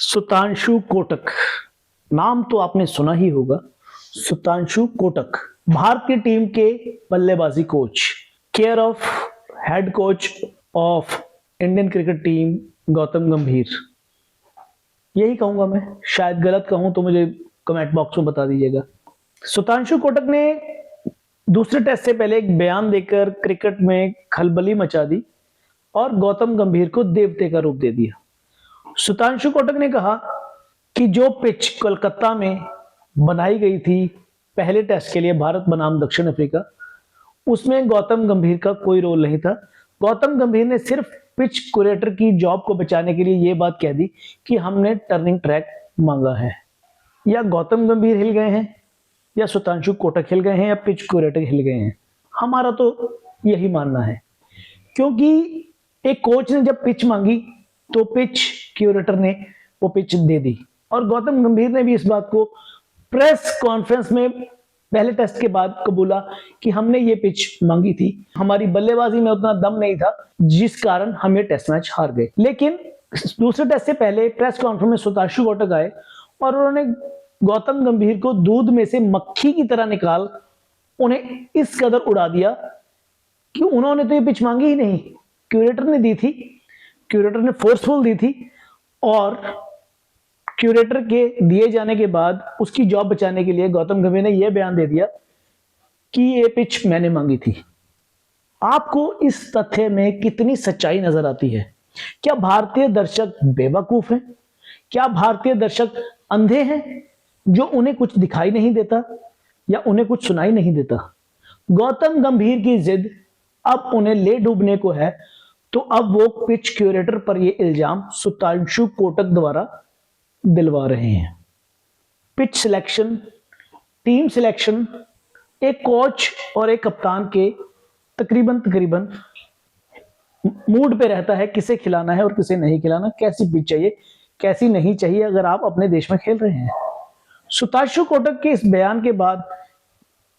सुतांशु कोटक, नाम तो आपने सुना ही होगा। सुतांशु कोटक भारतीय टीम के बल्लेबाजी coach, care of head coach of Indian cricket team Gautam गंभीर। यही कहूंगा मैं, शायद गलत कहूं तो मुझे कमेंट बॉक्स में बता दीजिएगा। सुतांशु कोटक ने दूसरे टेस्ट से पहले एक बयान देकर क्रिकेट में खलबली मचा दी और गौतम गंभीर को देवते का रूप दे दिया। सुतांशु कोटक ने कहा कि जो पिच कोलकाता में बनाई गई थी पहले टेस्ट के लिए भारत बनाम दक्षिण अफ्रीका, उसमें गौतम गंभीर का कोई रोल नहीं था। गौतम गंभीर ने सिर्फ पिच क्यूरेटर की जॉब को बचाने के लिए यह बात कह दी कि हमने टर्निंग ट्रैक मांगा है। या गौतम गंभीर हिल गए हैं, या सुतांशु कोटक हिल गए हैं, या पिच क्यूरेटर हिल गए हैं। हमारा तो यही मानना है, क्योंकि एक कोच ने जब पिच मांगी तो पिच क्यूरेटर ने वो पिच दे दी। और गौतम गंभीर ने भी इस बात को प्रेस कॉन्फ्रेंस में पहले टेस्ट के बाद कबूला कि हमने ये पिच मांगी थी, हमारी बल्लेबाजी में उतना दम नहीं था जिस कारण हम ये टेस्ट मैच हार गए। लेकिन दूसरे टेस्ट से पहले प्रेस कॉन्फ्रेंस में सुतांशु कोटक आए और उन्होंने गौतम गंभीर को दूध में से मक्खी की तरह निकाल उन्हें इस कदर उड़ा दिया कि उन्होंने तो ये पिच मांगी ही नहीं, क्यूरेटर ने दी थी, क्यूरेटर ने फोर्सफुल दी थी। और क्यूरेटर के दिए जाने के बाद उसकी जॉब बचाने के लिए गौतम गंभीर ने यह बयान दे दिया कि ये पिच मैंने मांगी थी। आपको इस तथ्य में कितनी सच्चाई नजर आती है? क्या भारतीय दर्शक बेवकूफ हैं? क्या भारतीय दर्शक अंधे हैं जो उन्हें कुछ दिखाई नहीं देता या उन्हें कुछ सुनाई नहीं देता? गौतम गंभीर की जिद अब उन्हें ले डूबने को है, तो अब वो पिच क्यूरेटर पर ये इल्जाम सुतांशु कोटक द्वारा दिलवा रहे हैं। पिच सिलेक्शन, टीम सिलेक्शन एक कोच और एक कप्तान के तकरीबन मूड पे रहता है, किसे खिलाना है और किसे नहीं खिलाना, कैसी पिच चाहिए कैसी नहीं चाहिए अगर आप अपने देश में खेल रहे हैं। सुतांशु कोटक के इस बयान के बाद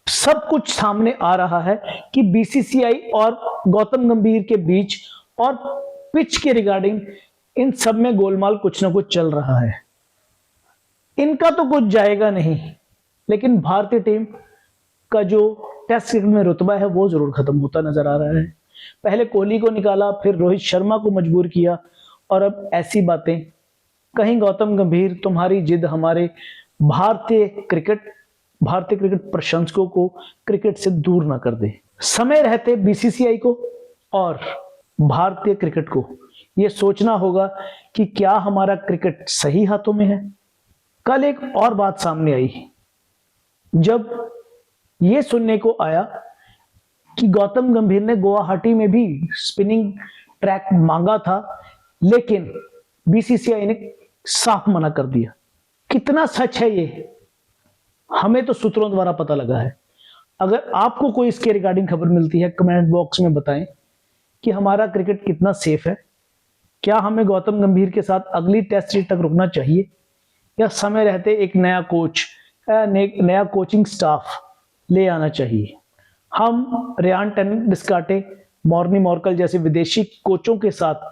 सब कुछ सामने आ रहा है कि बीसीसीआई और गौतम गंभीर के बीच और पिच के रिगार्डिंग इन सब में गोलमाल कुछ ना कुछ चल रहा है। इनका तो कुछ जाएगा नहीं, लेकिन भारतीय टीम का जो टेस्ट क्रिकेट में रुतबा है वो जरूर खत्म होता नजर आ रहा है। पहले कोहली को निकाला, फिर रोहित शर्मा को मजबूर किया, और अब ऐसी बातें। कहीं गौतम गंभीर तुम्हारी जिद हमारे भारतीय क्रिकेट प्रशंसकों को क्रिकेट से दूर ना कर दे। समय रहते बीसीसीआई को और भारतीय क्रिकेट को यह सोचना होगा कि क्या हमारा क्रिकेट सही हाथों में है। कल एक और बात सामने आई, जब यह सुनने को आया कि गौतम गंभीर ने गुवाहाटी में भी स्पिनिंग ट्रैक मांगा था, लेकिन बीसीसीआई ने साफ मना कर दिया। कितना सच है ये हमें तो सूत्रों द्वारा पता लगा है। अगर आपको कोई इसके रिगार्डिंग खबर मिलती है, कमेंट बॉक्स में बताएं कि हमारा क्रिकेट कितना सेफ है। क्या हमें गौतम गंभीर के साथ अगली टेस्ट सीरीज तक रुकना चाहिए, या समय रहते एक नया कोच, नया कोचिंग स्टाफ ले आना चाहिए? हम रेयान डिस्काटे, मॉर्नी मॉर्कल जैसे विदेशी कोचों के साथ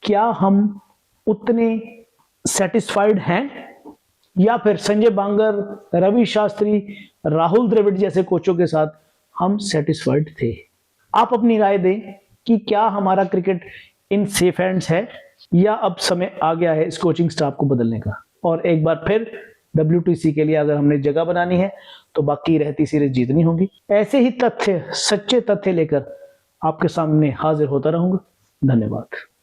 क्या हम उतने सेटिस्फाइड हैं, या फिर संजय बांगर, रवि शास्त्री, राहुल द्रविड़ जैसे कोचों के साथ हम सेटिस्फाइड थे? आप अपनी राय दें कि क्या हमारा क्रिकेट इन सेफ हैंड्स है, या अब समय आ गया है इस कोचिंग स्टाफ को बदलने का। और एक बार फिर WTC के लिए अगर हमने जगह बनानी है तो बाकी रहती सीरीज जीतनी होगी। ऐसे ही तथ्य, सच्चे तथ्य लेकर आपके सामने हाजिर होता रहूंगा। धन्यवाद।